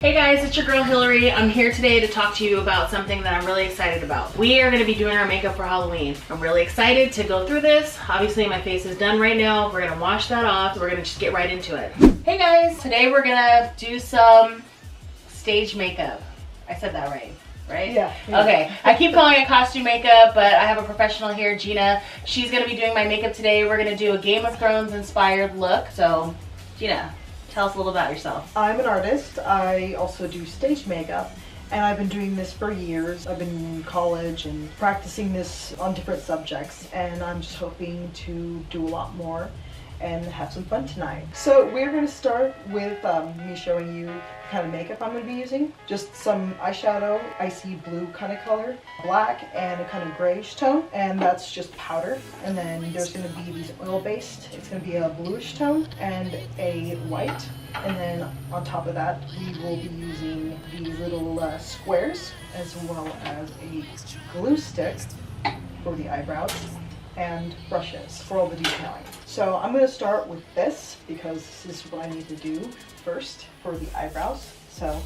Hey guys, it's your girl Hillary. I'm here today to talk to you about something that I'm really excited about. We are going to be doing our makeup for Halloween. I'm really excited to go through this. Obviously my face is done right now. We're going to wash that off. We're going to just get right into it. Hey guys, today we're going to do some stage makeup. I said that right? Yeah. Okay, I keep calling it costume makeup, but I have a professional here, Gina. She's going to be doing my makeup today. We're going to do a Game of Thrones inspired look. So, Gina, tell us a little about yourself. I'm an artist. I also do stage makeup, and I've been doing this for years. I've been in college and practicing this on different subjects, and I'm just hoping to do a lot more and have some fun tonight. So we're going to start with me showing you the kind of makeup I'm going to be using. Just some eyeshadow, icy blue kind of color, black, and a kind of grayish tone, and that's just powder. And then there's going to be these oil-based. It's going to be a bluish tone and a white. And then on top of that, we will be using these little squares, as well as a glue stick for the eyebrows and brushes for all the detailing. So I'm going to start with this because this is what I need to do first for the eyebrows. So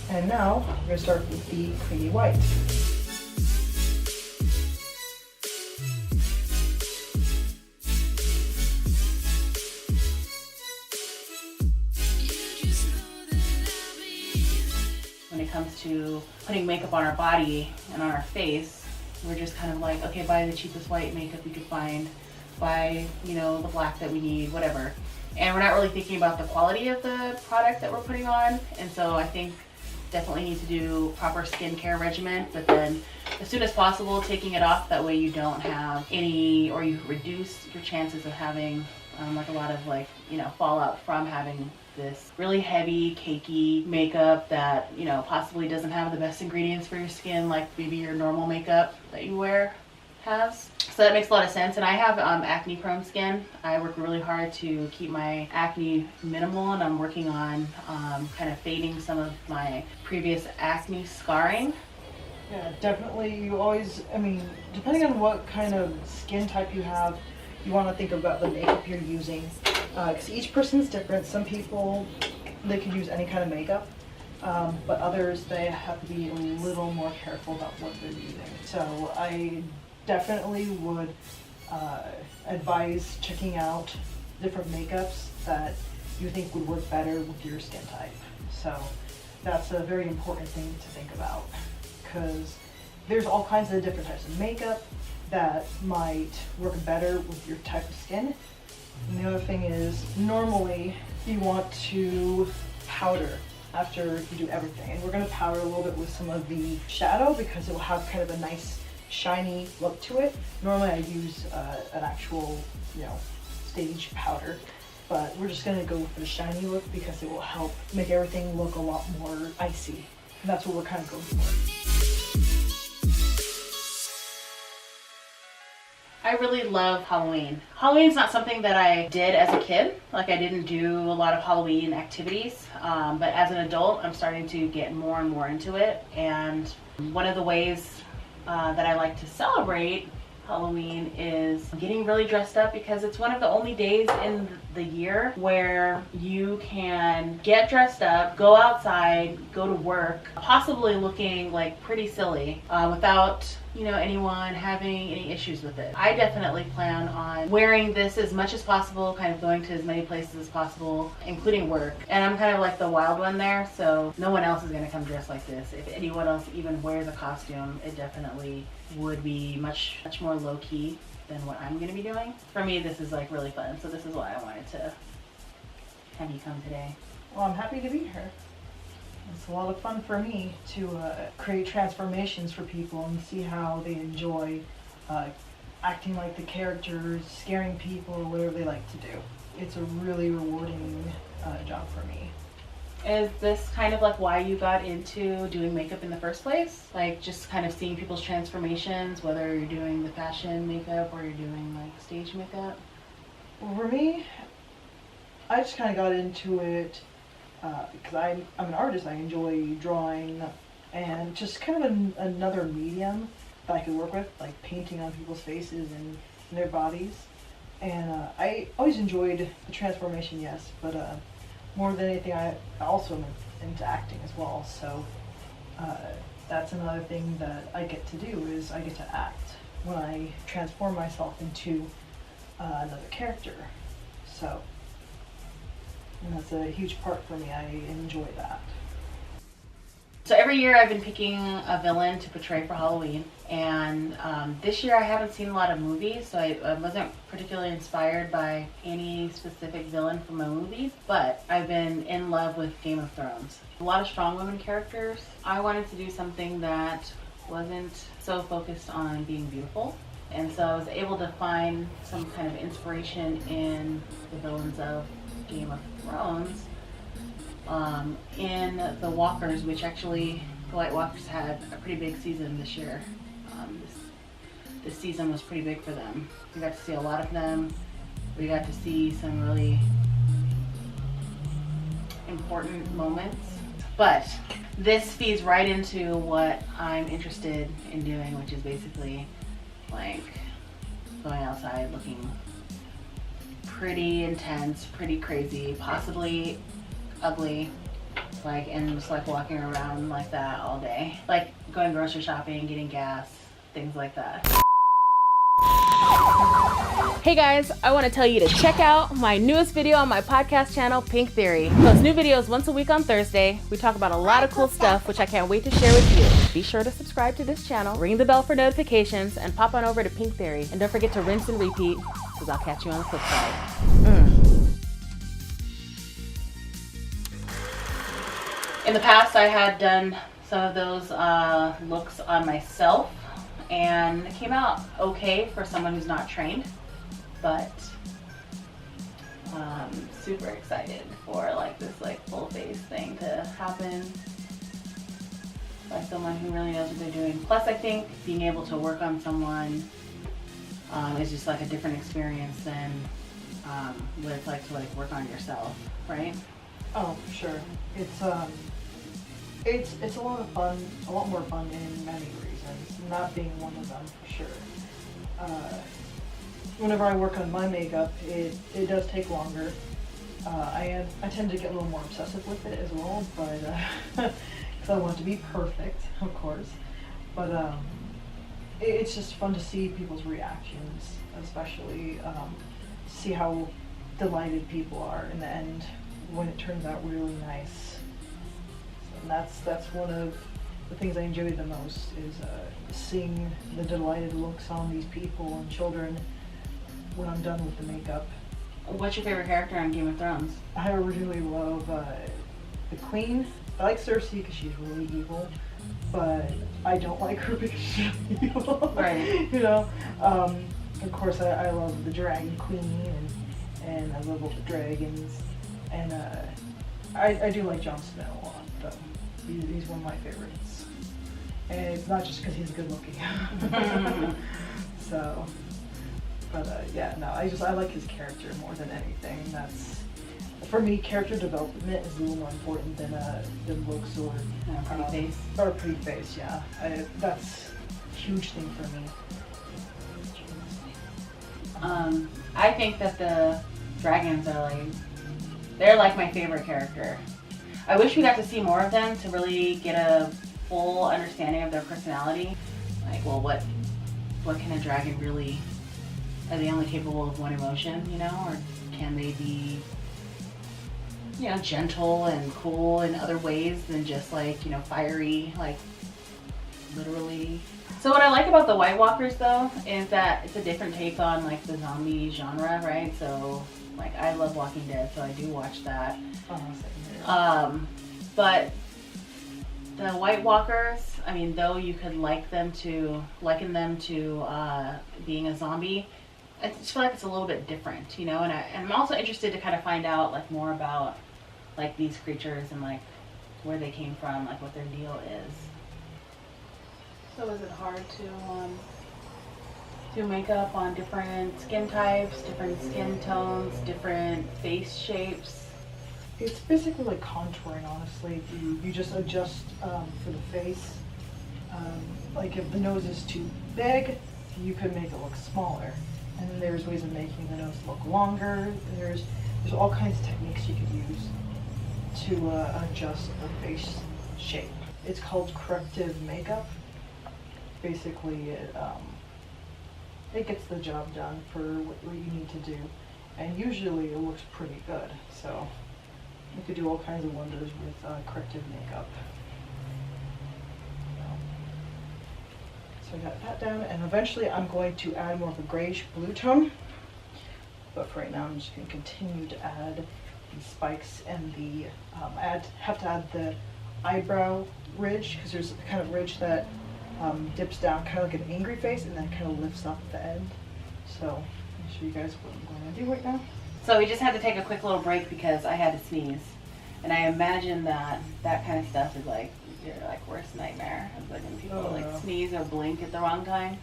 and now I'm going to start with the creamy white. When it comes to putting makeup on our body and on our face, we're just kind of like, okay, buy the cheapest white makeup we could find, buy, you know, the black that we need, whatever. And we're not really thinking about the quality of the product that we're putting on. And so I think definitely need to do proper skincare regimen, but then as soon as possible, taking it off. That way you don't have any, or you reduce your chances of having like a lot of like, you know, fallout from having this really heavy, cakey makeup that, you know, possibly doesn't have the best ingredients for your skin like maybe your normal makeup that you wear has. So that makes a lot of sense. And I have acne prone skin. I work really hard to keep my acne minimal, and I'm working on kind of fading some of my previous acne scarring. Yeah, definitely. You always, I mean, depending on what kind of skin type you have, you want to think about the makeup you're using, because each person's different. Some people, they can use any kind of makeup, but others, they have to be a little more careful about what they're using. So I definitely would advise checking out different makeups that you think would work better with your skin type. So that's a very important thing to think about, because there's all kinds of different types of makeup that might work better with your type of skin. And the other thing is, normally you want to powder after you do everything. And we're going to powder a little bit with some of the shadow because it will have kind of a nice shiny look to it. Normally I use an actual, you know, stage powder, but we're just going to go for the shiny look because it will help make everything look a lot more icy. And that's what we're kind of going for. I really love Halloween. Halloween's not something that I did as a kid. Like, I didn't do a lot of Halloween activities, but as an adult, I'm starting to get more and more into it. And one of the ways that I like to celebrate Halloween is getting really dressed up, because it's one of the only days in the year where you can get dressed up, go outside, go to work, possibly looking like pretty silly without, you know, anyone having any issues with it. I definitely plan on wearing this as much as possible, kind of going to as many places as possible, including work. And I'm kind of like the wild one there, so no one else is going to come dressed like this. If anyone else even wears a costume, it definitely would be much more low-key than what I'm going to be doing. For me, this is like really fun, so this is why I wanted to have you come today. Well, I'm happy to be here. It's a lot of fun for me to create transformations for people and see how they enjoy acting like the characters, scaring people, or whatever they like to do. It's a really rewarding job for me. Is this kind of like why you got into doing makeup in the first place? Like just kind of seeing people's transformations, whether you're doing the fashion makeup or you're doing like stage makeup? Well, for me, I just kind of got into it because I'm an artist. I enjoy drawing and just kind of another medium that I could work with, like painting on people's faces and their bodies. And I always enjoyed the transformation, yes, but more than anything, I also am into acting as well. So that's another thing that I get to do, is I get to act when I transform myself into another character. So, and that's a huge part for me. I enjoy that. So every year I've been picking a villain to portray for Halloween, and this year I haven't seen a lot of movies, so I wasn't particularly inspired by any specific villain from a movie, but I've been in love with Game of Thrones. A lot of strong women characters. I wanted to do something that wasn't so focused on being beautiful, and so I was able to find some kind of inspiration in the villains of Game of Thrones. In the Walkers, which actually the White Walkers had a pretty big season this year. This season was pretty big for them. We got to see a lot of them. We got to see some really important moments. But this feeds right into what I'm interested in doing, which is basically like going outside looking pretty intense, pretty crazy, possibly ugly, like, and just like walking around like that all day, like going grocery shopping, getting gas, things like that. Hey guys, I want to tell you to check out my newest video on my podcast channel, Pink Theory. Post new videos once a week on Thursday. We talk about a lot of cool stuff, which I can't wait to share with you. Be sure to subscribe to this channel, ring the bell for notifications, and pop on over to Pink Theory. And don't forget to rinse and repeat, because I'll catch you on the flip side. In the past, I had done some of those looks on myself, and it came out okay for someone who's not trained, but super excited for like this like full face thing to happen by someone who really knows what they're doing. Plus, I think being able to work on someone is just like a different experience than what it's like to like work on yourself, right? Oh, for sure. It's a lot of fun, a lot more fun in many reasons, not being one of them for sure. Whenever I work on my makeup, it does take longer. I tend to get a little more obsessive with it as well, but because I want it to be perfect, of course. But it's just fun to see people's reactions, especially see how delighted people are in the end when it turns out really nice. And that's one of the things I enjoy the most, is seeing the delighted looks on these people and children when I'm done with the makeup. What's your favorite character on Game of Thrones? I really love the Queen. I like Cersei because she's really evil, but I don't like her because she's evil. Right. You know? Of course, I love the Dragon Queen, and I love all the dragons. And I do like Jon Snow a lot, though. He's one of my favorites. And it's not just because he's good looking. So, but yeah, no, I like his character more than anything. That's, for me, character development is a little more important than looks or a pretty face. Or a pretty face, yeah. That's a huge thing for me. I think that the dragons are they're like my favorite character. I wish we got to see more of them to really get a full understanding of their personality. Like, well, what can a dragon really, are they only capable of one emotion, you know, or can they be, you know, gentle and cool in other ways than just like, you know, fiery, like literally. So what I like about the White Walkers though is that it's a different take on like the zombie genre, right? So like, I love Walking Dead, so I do watch that. But the White Walkers, I mean, though you could liken them to being a zombie, I just feel like it's a little bit different, you know. And I'm also interested to kind of find out like more about like these creatures and like where they came from, like what their deal is. So is it hard to do makeup on different skin types, different skin tones, different face shapes? It's basically like contouring, honestly. You just adjust for the face. Like if the nose is too big, you could make it look smaller. And then there's ways of making the nose look longer. There's all kinds of techniques you could use to adjust the face shape. It's called corrective makeup. Basically, it gets the job done for what you need to do, and usually it looks pretty good. So you could do all kinds of wonders with corrective makeup. So I got that down, and eventually I'm going to add more of a grayish blue tone. But for right now, I'm just going to continue to add the spikes and the have to add the eyebrow ridge, because there's a kind of ridge that dips down, kind of like an angry face, and then kind of lifts up at the end. So let me show you guys what I'm going to do right now. So we just had to take a quick little break because I had to sneeze, and I imagine that kind of stuff is like your worst nightmare. It's like when people sneeze or blink at the wrong time.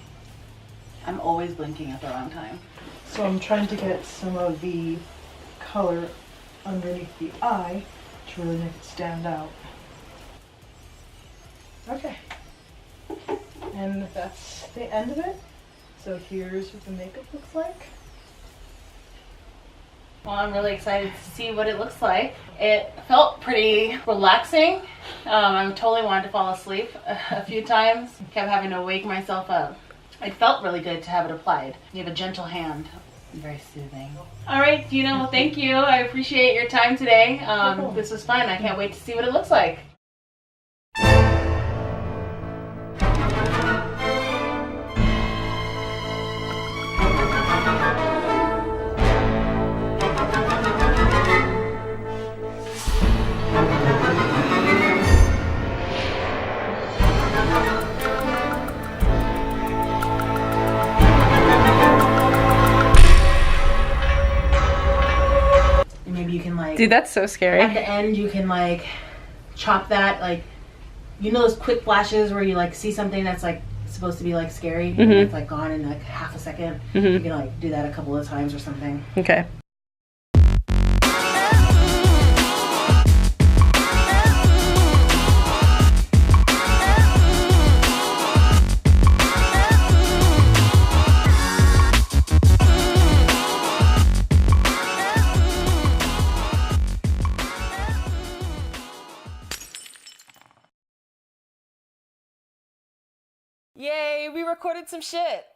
I'm always blinking at the wrong time. So I'm trying to get some of the color underneath the eye to really make it stand out. Okay. And that's the end of it. So here's what the makeup looks like. Well, I'm really excited to see what it looks like. It felt pretty relaxing. I totally wanted to fall asleep a few times. Kept having to wake myself up. It felt really good to have it applied. You have a gentle hand. Very soothing. All right, well, thank you. I appreciate your time today. This was fun. I can't wait to see what it looks like. Dude, that's so scary. At the end, you can chop that, those quick flashes where you see something that's supposed to be scary, and it's gone in half a second. You can do that a couple of times or something. Okay. Yay, we recorded some shit.